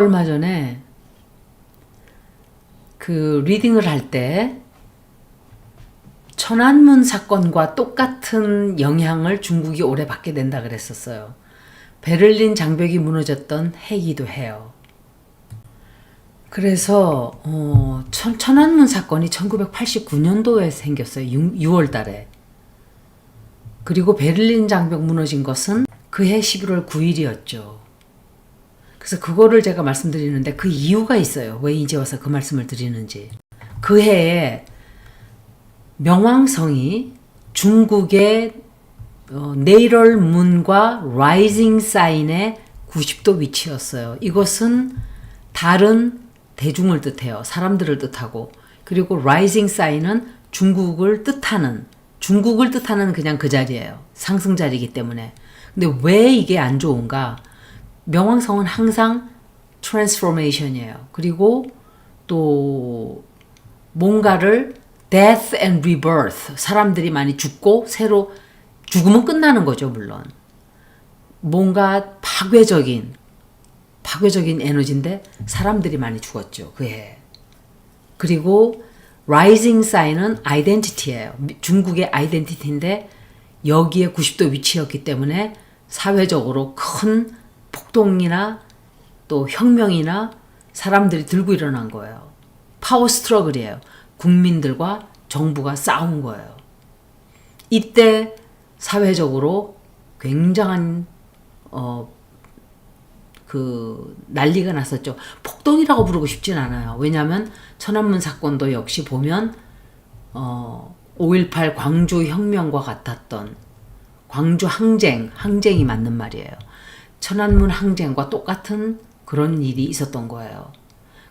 얼마 전에 그 리딩을 할 때 천안문 사건과 똑같은 영향을 중국이 올해 받게 된다 그랬었어요. 베를린 장벽이 무너졌던 해이기도 해요. 그래서 천안문 사건이 1989년도에 생겼어요. 6월 달에. 그리고 베를린 장벽 무너진 것은 그해 11월 9일이었죠. 그래서 그거를 제가 말씀드리는데 그 이유가 있어요. 왜 이제 와서 그 말씀을 드리는지. 그 해에 명왕성이 중국의 네이럴문과 라이징 사인의 90도 위치였어요. 이것은 다른 대중을 뜻해요. 사람들을 뜻하고. 그리고 라이징 사인은 중국을 뜻하는 그냥 그 자리예요. 상승 자리이기 때문에. 근데 왜 이게 안 좋은가? 명왕성은 항상 트랜스포메이션이에요. 그리고 또 뭔가를 death and rebirth, 사람들이 많이 죽고 새로 죽으면 끝나는 거죠. 물론 뭔가 파괴적인 에너지인데 사람들이 많이 죽었죠. 그 해. 그리고 rising sign은 identity예요. 중국의 아이덴티티인데 여기에 90도 위치였기 때문에 사회적으로 큰 폭동이나 또 혁명이나 사람들이 들고 일어난 거예요. 파워 스트러글이에요. 국민들과 정부가 싸운 거예요. 이때 사회적으로 굉장한 난리가 났었죠. 폭동이라고 부르고 싶진 않아요. 왜냐하면 천안문 사건도 역시 보면 5.18 광주 혁명과 같았던 광주 항쟁이 맞는 말이에요. 천안문 항쟁과 똑같은 그런 일이 있었던 거예요.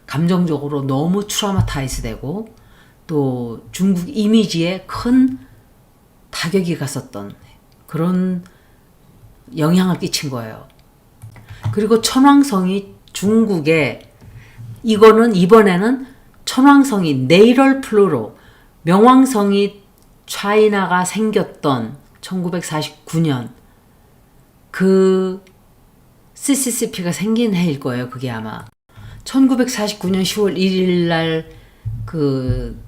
감정적으로 너무 트라우마타이즈 되고 또 중국 이미지에 큰 타격이 갔었던 그런 영향을 끼친 거예요. 그리고 천왕성이 중국에 이번에는 천왕성이 네이럴 플루로 명왕성이 차이나가 생겼던 1949년 그 CCCP가 생긴 해일 거예요. 그게 아마 1949년 10월 1일 날 그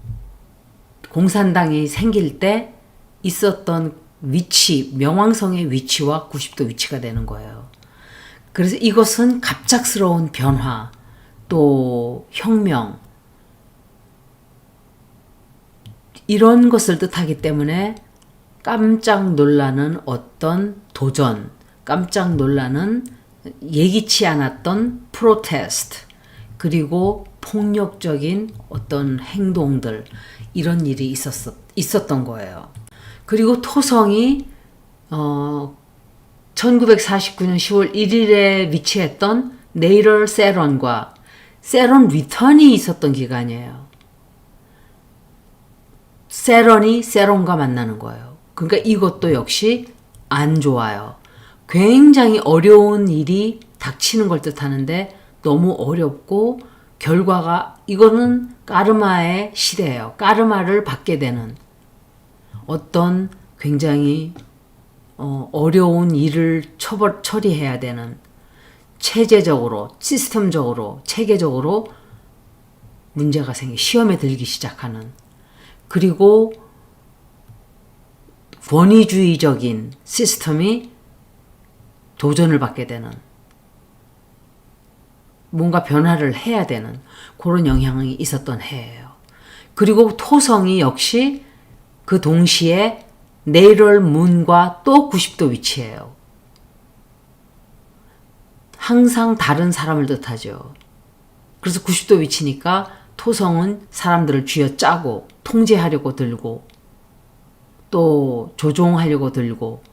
공산당이 생길 때 있었던 위치, 명왕성의 위치와 90도 위치가 되는 거예요. 그래서 이것은 갑작스러운 변화, 또 혁명, 이런 것을 뜻하기 때문에 깜짝 놀라는 어떤 도전, 깜짝 놀라는 예기치 않았던 프로테스트, 그리고 폭력적인 어떤 행동들, 이런 일이 있었던 거예요. 그리고 토성이 1949년 10월 1일에 위치했던 네이럴 세런과 세런 리턴이 있었던 기간이에요. 세런이 세런과 만나는 거예요. 그러니까 이것도 역시 안 좋아요. 굉장히 어려운 일이 닥치는 걸 뜻하는데 너무 어렵고 결과가 이거는 까르마의 시대예요. 까르마를 받게 되는 어떤 굉장히 어려운 일을 처리해야 되는 체제적으로, 시스템적으로, 체계적으로 문제가 시험에 들기 시작하는, 그리고 권위주의적인 시스템이 도전을 받게 되는, 뭔가 변화를 해야 되는 그런 영향이 있었던 해예요. 그리고 토성이 역시 그 동시에 네이럴 문과 또 90도 위치해요. 항상 다른 사람을 뜻하죠. 그래서 90도 위치니까 토성은 사람들을 쥐어짜고 통제하려고 들고 또 조종하려고 들고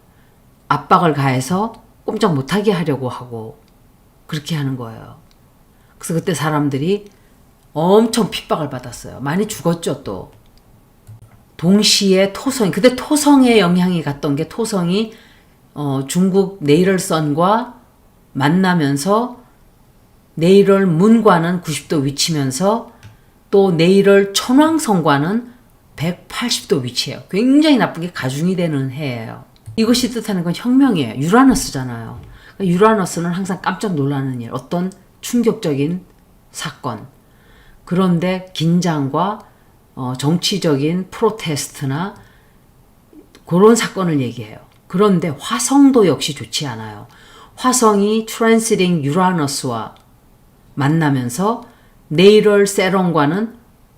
압박을 가해서 꼼짝 못하게 하려고 하고 그렇게 하는 거예요. 그래서 그때 사람들이 엄청 핍박을 받았어요. 많이 죽었죠. 또 동시에 그때 토성의 영향이 갔던 게 토성이 중국 네이럴선과 만나면서 네이럴 문과는 90도 위치면서 또 네이럴 천왕성과는 180도 위치해요. 굉장히 나쁘게 가중이 되는 해예요. 이것이 뜻하는 건 혁명이에요. 유라너스잖아요. 그러니까 유라너스는 항상 깜짝 놀라는 일, 어떤 충격적인 사건. 그런데 긴장과 정치적인 프로테스트나 그런 사건을 얘기해요. 그런데 화성도 역시 좋지 않아요. 화성이 트랜시팅 유라너스와 만나면서 네이럴 세론과는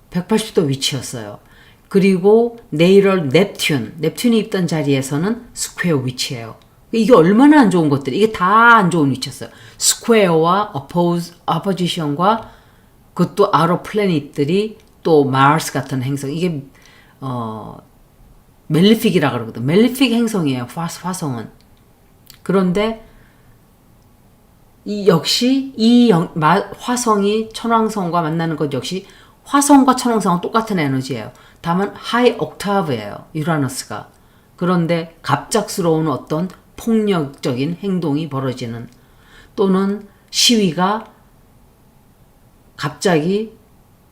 180도 위치였어요. 그리고 네이럴 넵튠이 있던 자리에서는 스퀘어 위치예요. 이게 얼마나 안 좋은 것들이, 이게 다 안 좋은 위치였어요. 스퀘어와 어포지션과 그것도 아웃 플래닛들이 또 마르스 같은 행성, 이게 멜리픽이라 그러거든. 멜리픽 행성이에요. 화성은. 그런데 역시 화성이 천왕성과 만나는 것 역시 화성과 천왕성은 똑같은 에너지예요. 다만 하이 옥타브예요. 유라너스가. 그런데 갑작스러운 어떤 폭력적인 행동이 벌어지는, 또는 시위가 갑자기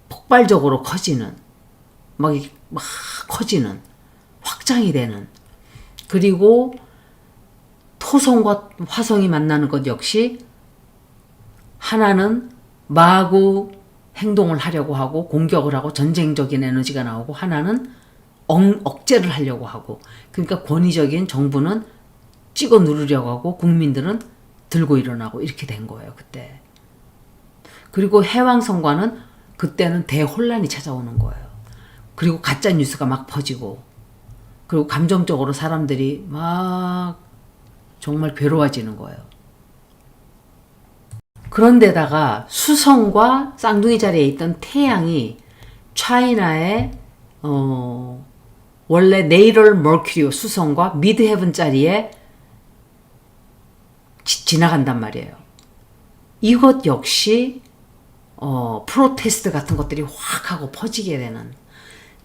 폭발적으로 커지는, 막 커지는, 확장이 되는, 그리고 토성과 화성이 만나는 것 역시 하나는 마구 행동을 하려고 하고 공격을 하고 전쟁적인 에너지가 나오고, 하나는 억제를 하려고 하고, 그러니까 권위적인 정부는 찍어 누르려고 하고 국민들은 들고 일어나고 이렇게 된 거예요, 그때. 그리고 해왕성과는 그때는 대혼란이 찾아오는 거예요. 그리고 가짜 뉴스가 막 퍼지고, 그리고 감정적으로 사람들이 막 정말 괴로워지는 거예요. 그런데다가 수성과 쌍둥이 자리에 있던 태양이 차이나의 원래 네이럴 머큐리 수성과 미드 헤븐 자리에 지나간단 말이에요. 이것 역시 프로테스트 같은 것들이 확 하고 퍼지게 되는,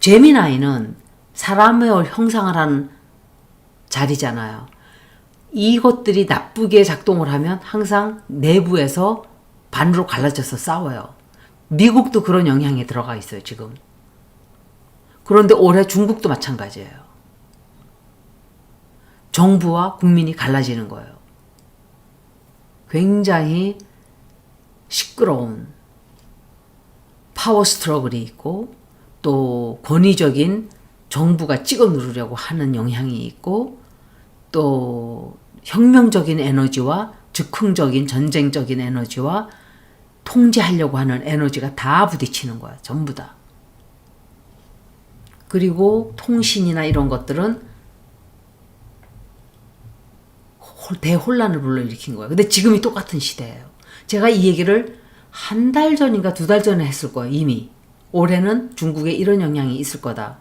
제미나이는 사람의 형상을 하는 자리잖아요. 이것들이 나쁘게 작동을 하면 항상 내부에서 반으로 갈라져서 싸워요. 미국도 그런 영향이 들어가 있어요, 지금. 그런데 올해 중국도 마찬가지예요. 정부와 국민이 갈라지는 거예요. 굉장히 시끄러운 파워 스트러글이 있고, 또 권위적인 정부가 찍어 누르려고 하는 영향이 있고, 또 혁명적인 에너지와 즉흥적인 전쟁적인 에너지와 통제하려고 하는 에너지가 다 부딪히는 거야, 전부 다. 그리고 통신이나 이런 것들은 대혼란을 불러일으킨 거예요. 근데 지금이 똑같은 시대예요. 제가 이 얘기를 한 달 전인가 두 달 전에 했을 거예요, 이미. 올해는 중국에 이런 영향이 있을 거다.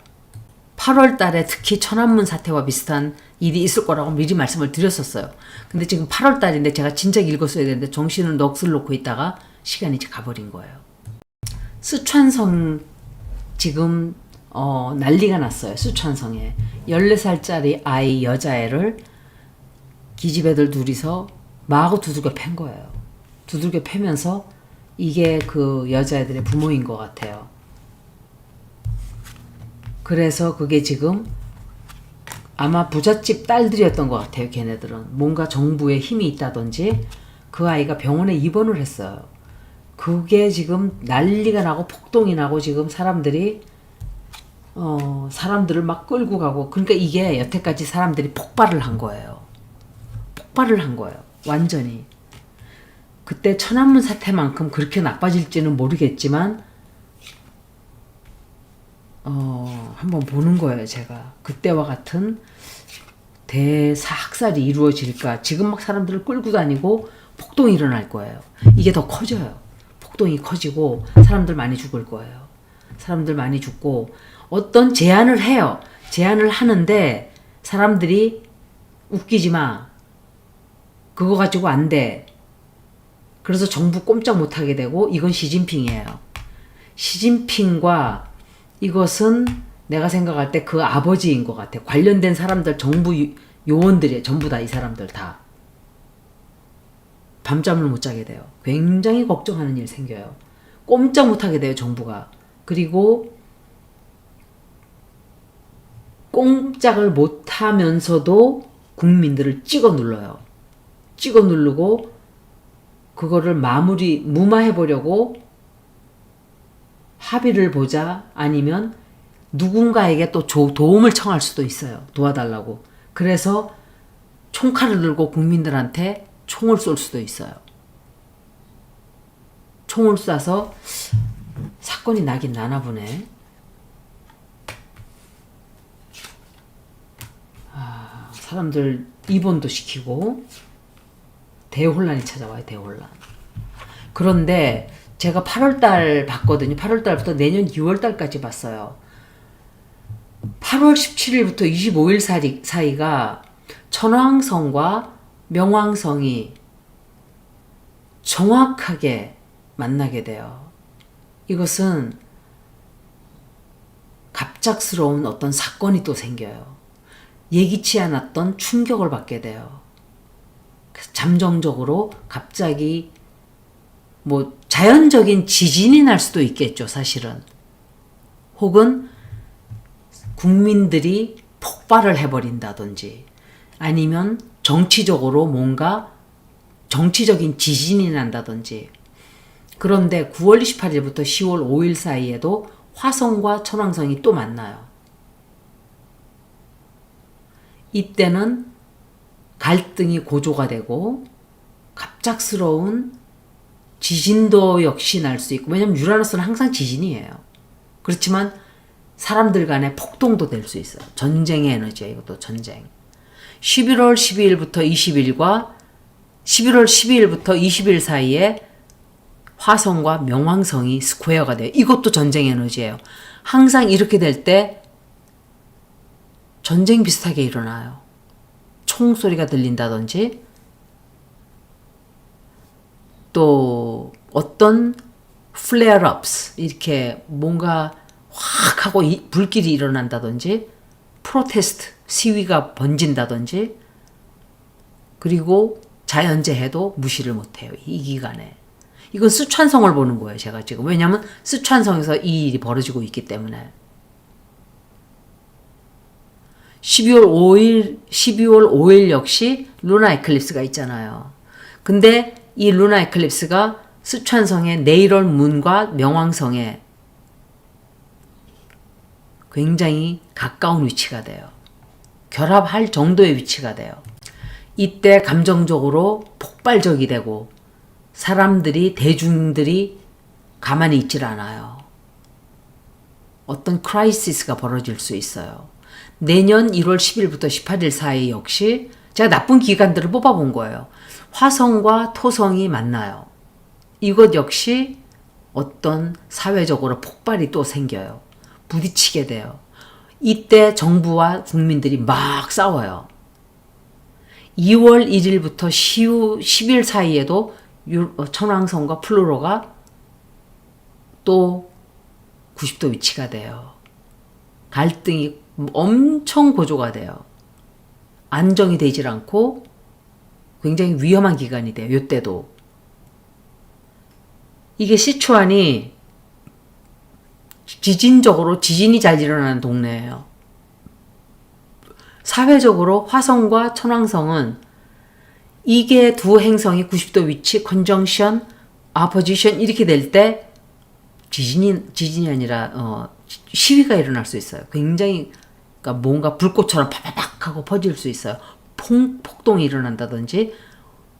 8월 달에 특히 천안문 사태와 비슷한 일이 있을 거라고 미리 말씀을 드렸었어요. 근데 지금 8월 달인데 제가 진작 읽었어야 되는데 정신을 넋을 놓고 있다가 시간이 이제 가버린 거예요. 스촨성 지금 난리가 났어요. 스촨성에 14살짜리 아이 여자애를 기집애들 둘이서 마구 두들겨 팬 거예요. 두들겨 패면서 이게 그 여자애들의 부모인 것 같아요. 그래서 그게 지금 아마 부잣집 딸들이었던 것 같아요. 걔네들은 뭔가 정부에 힘이 있다든지 그 아이가 병원에 입원을 했어요. 그게 지금 난리가 나고 폭동이 나고 지금 사람들이 사람들을 막 끌고 가고, 그러니까 이게 여태까지 사람들이 폭발을 한 거예요. 폭발을 한 거예요. 완전히. 그때 천안문 사태만큼 그렇게 나빠질지는 모르겠지만 한번 보는 거예요, 제가. 그때와 같은 대학살이 이루어질까. 지금 막 사람들을 끌고 다니고 폭동이 일어날 거예요. 이게 더 커져요. 폭동이 커지고 사람들 많이 죽을 거예요. 사람들 많이 죽고, 어떤 제안을 해요. 제안을 하는데 사람들이 웃기지 마, 그거 가지고 안 돼. 그래서 정부 꼼짝 못하게 되고, 이건 시진핑이에요. 시진핑과 이것은 내가 생각할 때 그 아버지인 것 같아. 관련된 사람들, 정부 요원들이 전부 다 이 사람들 다 밤잠을 못 자게 돼요. 굉장히 걱정하는 일 생겨요. 꼼짝 못하게 돼요, 정부가. 그리고 꼼짝을 못하면서도 국민들을 찍어 눌러요. 찍어 누르고 그거를 무마해 보려고 합의를 보자, 아니면 누군가에게 또 도움을 청할 수도 있어요. 도와달라고. 그래서 총칼을 들고 국민들한테 총을 쏠 수도 있어요. 총을 쏴서 사건이 나긴 나나 보네. 사람들 입원도 시키고 대혼란이 찾아와요. 대혼란. 그런데 제가 8월달 봤거든요. 8월달부터 내년 6월달까지 봤어요. 8월 17일부터 25일 사이가 천왕성과 명왕성이 정확하게 만나게 돼요. 이것은 갑작스러운 어떤 사건이 또 생겨요. 예기치 않았던 충격을 받게 돼요. 잠정적으로 갑자기 뭐 자연적인 지진이 날 수도 있겠죠, 사실은. 혹은 국민들이 폭발을 해버린다든지, 아니면 정치적으로 뭔가 정치적인 지진이 난다든지. 그런데 9월 28일부터 10월 5일 사이에도 화성과 천왕성이 또 만나요. 이때는 갈등이 고조가 되고 갑작스러운 지진도 역시 날 수 있고, 왜냐면 유라노스는 항상 지진이에요. 그렇지만 사람들 간의 폭동도 될 수 있어요. 전쟁의 에너지예요. 이것도 전쟁. 11월 12일부터 20일 사이에 화성과 명왕성이 스퀘어가 돼요. 이것도 전쟁 에너지예요. 항상 이렇게 될 때 전쟁 비슷하게 일어나요. 총소리가 들린다든지, 또 어떤 flare-ups, 이렇게 뭔가 확 하고 불길이 일어난다든지, 프로테스트, 시위가 번진다든지, 그리고 자연재해도 무시를 못해요. 이 기간에. 이건 스촨성을 보는 거예요, 제가 지금. 왜냐하면 스촨성에서 이 일이 벌어지고 있기 때문에. 12월 5일 역시 루나 에클립스가 있잖아요. 근데 이 루나 에클립스가 스촨성의 네이럴 문과 명왕성에 굉장히 가까운 위치가 돼요. 결합할 정도의 위치가 돼요. 이때 감정적으로 폭발적이 되고 대중들이 가만히 있질 않아요. 어떤 크라이시스가 벌어질 수 있어요. 내년 1월 10일부터 18일 사이 역시 제가 나쁜 기간들을 뽑아본 거예요. 화성과 토성이 만나요. 이것 역시 어떤 사회적으로 폭발이 또 생겨요. 부딪히게 돼요. 이때 정부와 국민들이 막 싸워요. 2월 1일부터 10일 사이에도 천왕성과 플루토가 또 90도 위치가 돼요. 갈등이 엄청 고조가 돼요. 안정이 되질 않고 굉장히 위험한 기간이 돼요. 이때도. 이게 시추안이 지진적으로 지진이 잘 일어나는 동네예요. 사회적으로 화성과 천왕성은 이게 두 행성이 90도 위치, 컨정션, 아포지션 이렇게 될 때 지진이 아니라 시위가 일어날 수 있어요. 굉장히 그러니까 뭔가 불꽃처럼 파바박 하고 퍼질 수 있어요. 폭동이 일어난다든지,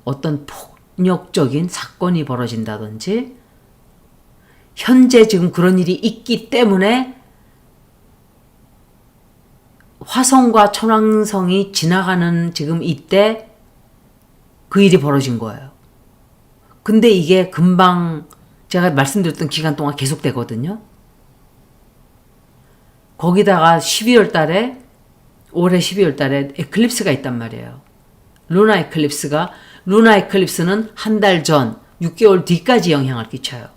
어떤 폭력적인 사건이 벌어진다든지. 현재 지금 그런 일이 있기 때문에 화성과 천왕성이 지나가는 지금 이때 그 일이 벌어진 거예요. 근데 이게 금방 제가 말씀드렸던 기간 동안 계속되거든요. 거기다가 올해 12월 달에 에클립스가 있단 말이에요. 루나 에클립스는 한 달 전, 6개월 뒤까지 영향을 끼쳐요.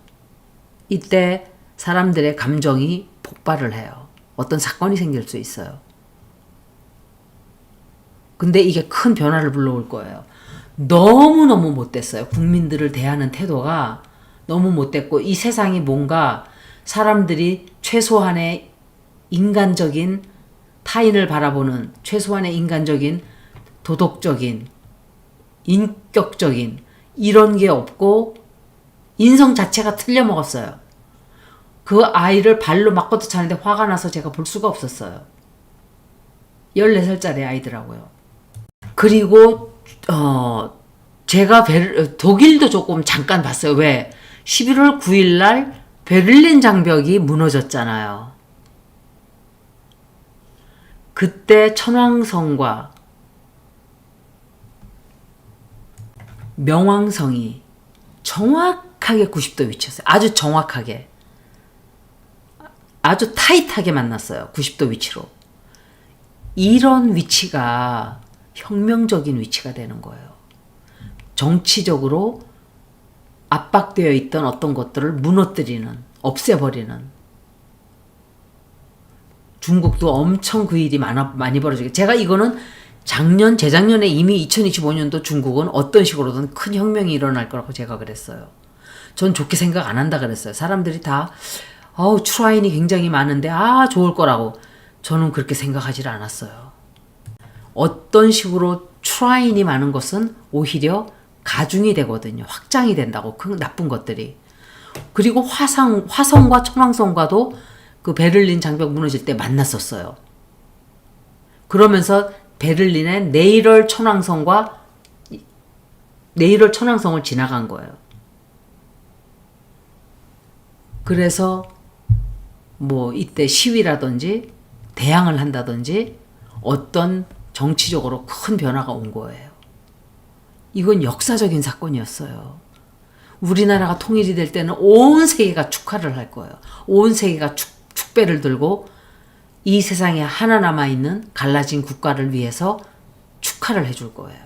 이때 사람들의 감정이 폭발을 해요. 어떤 사건이 생길 수 있어요. 근데 이게 큰 변화를 불러올 거예요. 너무너무 못됐어요. 국민들을 대하는 태도가 너무 못됐고, 이 세상이 뭔가 사람들이 최소한의 인간적인 타인을 바라보는 최소한의 인간적인 도덕적인 인격적인 이런 게 없고 인성 자체가 틀려 먹었어요. 그 아이를 발로 맞고도 차는데 화가 나서 제가 볼 수가 없었어요. 14살짜리 아이더라고요. 그리고 제가 독일도 조금 잠깐 봤어요. 왜? 11월 9일 날 베를린 장벽이 무너졌잖아요. 그때 천왕성과 명왕성이 정확하게 90도 위치였어요. 아주 정확하게. 아주 타이트하게 만났어요. 90도 위치로. 이런 위치가 혁명적인 위치가 되는 거예요. 정치적으로 압박되어 있던 어떤 것들을 무너뜨리는, 없애버리는. 중국도 엄청 그 일이 많이 벌어지게. 제가 이거는 재작년에 이미 2025년도 중국은 어떤 식으로든 큰 혁명이 일어날 거라고 제가 그랬어요. 전 좋게 생각 안 한다 그랬어요. 사람들이 다 출하인이 굉장히 많은데 좋을 거라고. 저는 그렇게 생각하지 않았어요. 어떤 식으로 출하인이 많은 것은 오히려 가중이 되거든요. 확장이 된다고, 그 나쁜 것들이. 그리고 화성과 천왕성과도 그 베를린 장벽 무너질 때 만났었어요. 그러면서 베를린의 네이럴 천왕성을 지나간 거예요. 그래서 뭐 이때 시위라든지 대항을 한다든지 어떤 정치적으로 큰 변화가 온 거예요. 이건 역사적인 사건이었어요. 우리나라가 통일이 될 때는 온 세계가 축하를 할 거예요. 온 세계가 축배를 들고 이 세상에 하나 남아있는 갈라진 국가를 위해서 축하를 해줄 거예요.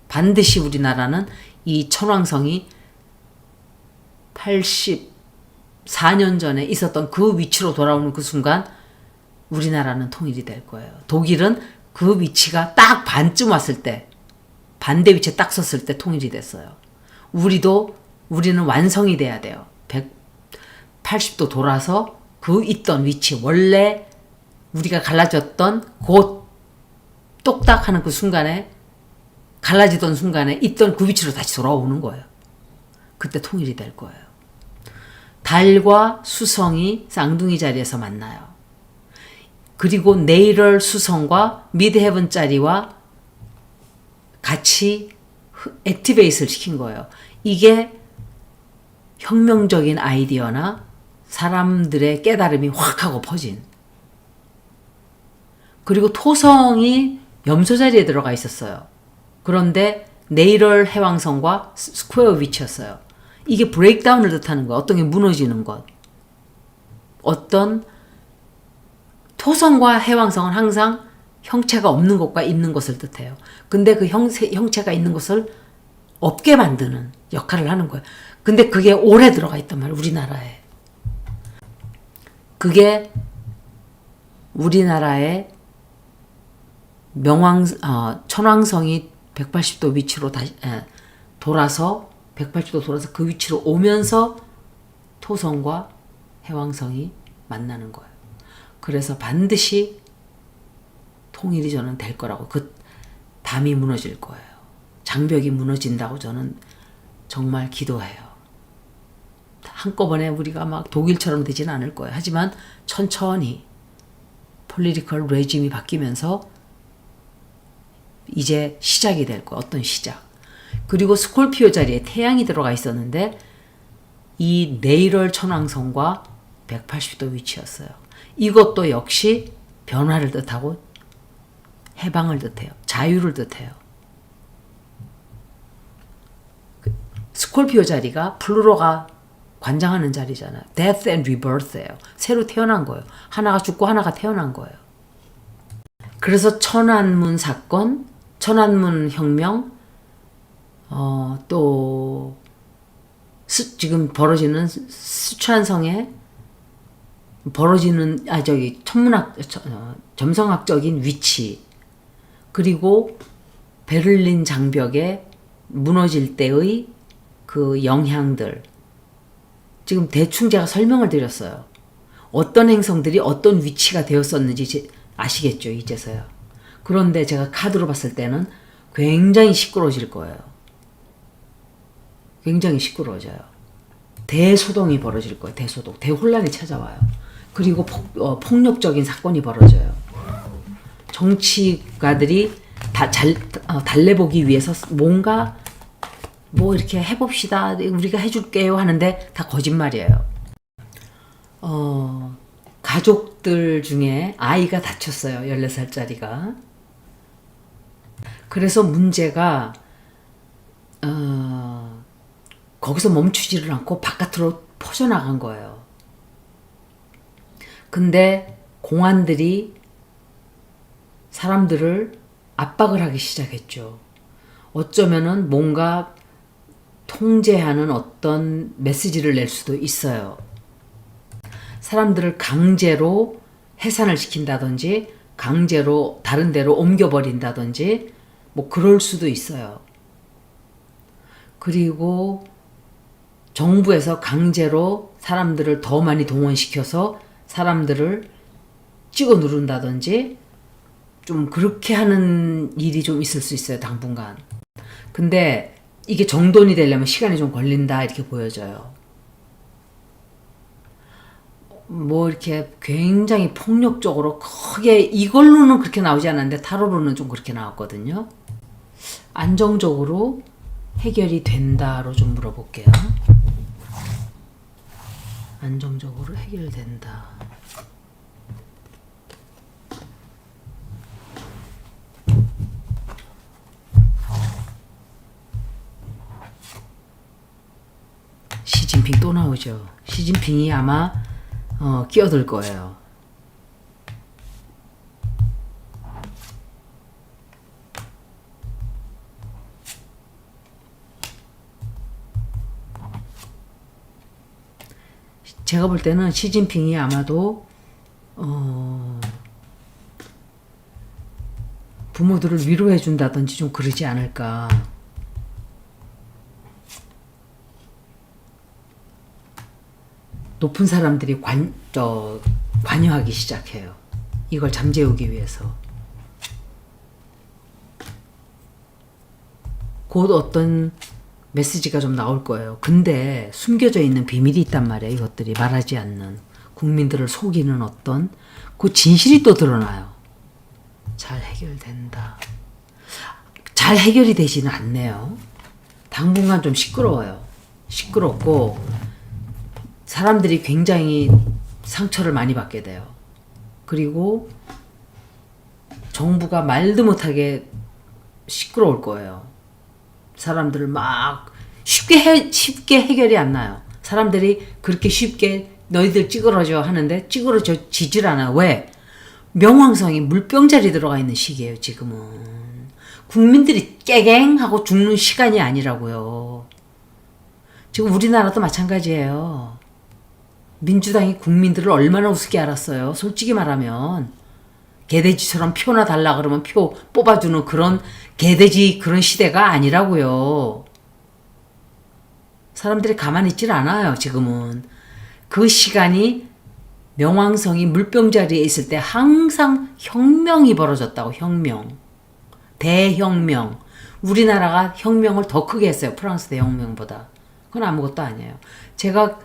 반드시 우리나라는 이 천왕성이 84년 전에 있었던 그 위치로 돌아오는 그 순간 우리나라는 통일이 될 거예요. 독일은 그 위치가 딱 반쯤 왔을 때, 반대 위치에 딱 섰을 때 통일이 됐어요. 우리는 완성이 돼야 돼요. 180도 돌아서 그 있던 위치, 원래 우리가 갈라졌던 곧 똑딱 하는 그 순간에, 갈라지던 순간에 있던 그 위치로 다시 돌아오는 거예요. 그때 통일이 될 거예요. 달과 수성이 쌍둥이 자리에서 만나요. 그리고 네이럴 수성과 미드헤븐 자리와 같이 액티베이트를 시킨 거예요. 이게 혁명적인 아이디어나 사람들의 깨달음이 확 하고 퍼진. 그리고 토성이 염소 자리에 들어가 있었어요. 그런데 네이럴 해왕성과 스퀘어 위치였어요. 이게 브레이크다운을 뜻하는 거예요. 어떤 게 무너지는 것. 어떤 토성과 해왕성은 항상 형체가 없는 것과 있는 것을 뜻해요. 근데 그 형체가 있는 것을 없게 만드는 역할을 하는 거예요. 근데 그게 오래 들어가 있단 말이에요. 우리나라에. 그게 우리나라의 천왕성이 180도 위치로 돌아서 180도 돌아서 그 위치로 오면서 토성과 해왕성이 만나는 거예요. 그래서 반드시 통일이 저는 될 거라고, 그 담이 무너질 거예요. 장벽이 무너진다고 저는 정말 기도해요. 한꺼번에 우리가 막 독일처럼 되지는 않을 거예요. 하지만 천천히 폴리티컬 레짐이 바뀌면서 이제 시작이 될 거예요. 어떤 시작. 그리고 스콜피오 자리에 태양이 들어가 있었는데 이 네이럴 천왕성과 180도 위치였어요. 이것도 역시 변화를 뜻하고 해방을 뜻해요. 자유를 뜻해요. 스콜피오 자리가 플루토가 관장하는 자리잖아요. Death and Rebirth예요. 새로 태어난 거예요. 하나가 죽고 하나가 태어난 거예요. 그래서 천안문 사건, 천안문 혁명, 또 지금 벌어지는 스촨성에 벌어지는 점성학적인 위치, 그리고 베를린 장벽에 무너질 때의 그 영향들, 지금 대충 제가 설명을 드렸어요. 어떤 행성들이 어떤 위치가 되었었는지 아시겠죠, 이제서야. 그런데 제가 카드로 봤을 때는 굉장히 시끄러워질 거예요. 굉장히 시끄러워져요. 대소동이 벌어질 거예요. 대소동. 대혼란이 찾아와요. 그리고 폭력적인 사건이 벌어져요. 정치가들이 달래보기 위해서 뭔가 뭐 이렇게 해봅시다. 우리가 해줄게요 하는데 다 거짓말이에요. 가족들 중에 아이가 다쳤어요. 14살짜리가. 그래서 문제가 거기서 멈추지를 않고 바깥으로 퍼져나간 거예요. 근데 공안들이 사람들을 압박을 하기 시작했죠. 어쩌면은 뭔가 통제하는 어떤 메시지를 낼 수도 있어요. 사람들을 강제로 해산을 시킨다든지 강제로 다른 데로 옮겨버린다든지 뭐 그럴 수도 있어요. 그리고 정부에서 강제로 사람들을 더 많이 동원시켜서 사람들을 찍어 누른다든지 좀 그렇게 하는 일이 좀 있을 수 있어요. 당분간. 근데 이게 정돈이 되려면 시간이 좀 걸린다 이렇게 보여져요. 뭐 이렇게 굉장히 폭력적으로 크게 이걸로는 그렇게 나오지 않았는데 타로로는 좀 그렇게 나왔거든요. 안정적으로 해결이 된다로 좀 물어볼게요. 안정적으로 해결된다. 시진핑 또 나오죠. 시진핑이 아마 끼어들 거예요. 제가 볼 때는 시진핑이 아마도 부모들을 위로해 준다든지 좀 그러지 않을까. 높은 사람들이 관여하기 시작해요. 이걸 잠재우기 위해서. 곧 어떤 메시지가 좀 나올 거예요. 근데 숨겨져 있는 비밀이 있단 말이에요. 이것들이 말하지 않는 국민들을 속이는 어떤 그 진실이 또 드러나요. 잘 해결된다. 잘 해결이 되지는 않네요. 당분간 좀 시끄러워요. 시끄럽고 사람들이 굉장히 상처를 많이 받게 돼요. 그리고 정부가 말도 못하게 시끄러울 거예요. 사람들을 막 쉽게 해결이 안 나요. 사람들이 그렇게 쉽게 너희들 찌그러져 하는데 찌그러지질 않아요. 왜? 명왕성이 물병자리 들어가 있는 시기예요. 지금은. 국민들이 깨갱하고 죽는 시간이 아니라고요. 지금 우리나라도 마찬가지예요. 민주당이 국민들을 얼마나 우습게 알았어요. 솔직히 말하면 개돼지처럼 표나 달라 그러면 표 뽑아주는 그런 개돼지 그런 시대가 아니라고요. 사람들이 가만히 있질 않아요. 지금은. 그 시간이 명왕성이 물병자리에 있을 때 항상 혁명이 벌어졌다고. 혁명. 대혁명. 우리나라가 혁명을 더 크게 했어요. 프랑스 대혁명보다. 그건 아무것도 아니에요. 제가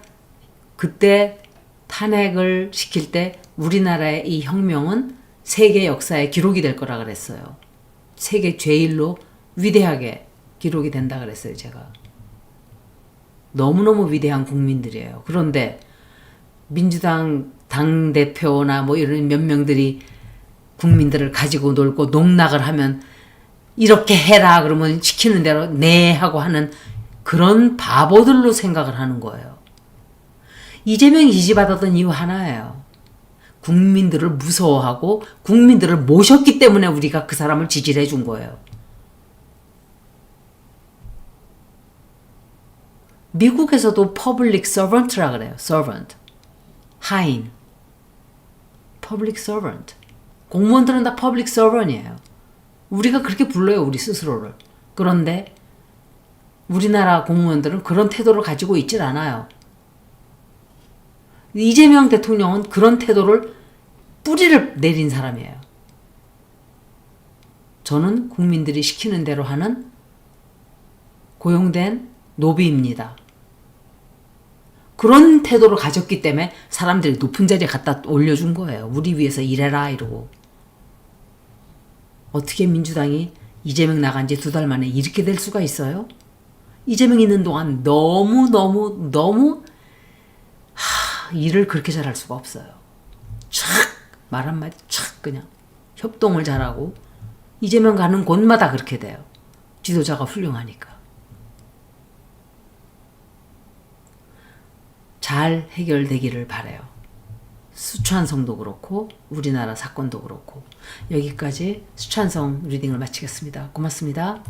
그때 탄핵을 시킬 때 우리나라의 이 혁명은 세계 역사에 기록이 될 거라 그랬어요. 세계 제일로 위대하게 기록이 된다 그랬어요. 제가. 너무너무 위대한 국민들이에요. 그런데 민주당 당대표나 뭐 이런 몇 명들이 국민들을 가지고 놀고 농락을 하면 이렇게 해라 그러면 시키는 대로 네 하고 하는 그런 바보들로 생각을 하는 거예요. 이재명이 지지받았던 이유 하나예요. 국민들을 무서워하고 국민들을 모셨기 때문에 우리가 그 사람을 지지를 해준 거예요. 미국에서도 public servant라 그래요. servant. 하인. public servant. 공무원들은 다 public servant이에요. 우리가 그렇게 불러요. 우리 스스로를. 그런데 우리나라 공무원들은 그런 태도를 가지고 있질 않아요. 이재명 대통령은 그런 태도를 뿌리를 내린 사람이에요. 저는 국민들이 시키는 대로 하는 고용된 노비입니다. 그런 태도를 가졌기 때문에 사람들이 높은 자리에 갖다 올려준 거예요. 우리 위해서 일해라 이러고. 어떻게 민주당이 이재명 나간 지 2달 만에 이렇게 될 수가 있어요? 이재명 있는 동안 너무 일을 그렇게 잘할 수가 없어요. 말 한마디 그냥 협동을 잘하고 이재명 가는 곳마다 그렇게 돼요. 지도자가 훌륭하니까. 잘 해결되기를 바라요. 수찬성도 그렇고 우리나라 사건도 그렇고. 여기까지 수찬성 리딩을 마치겠습니다. 고맙습니다.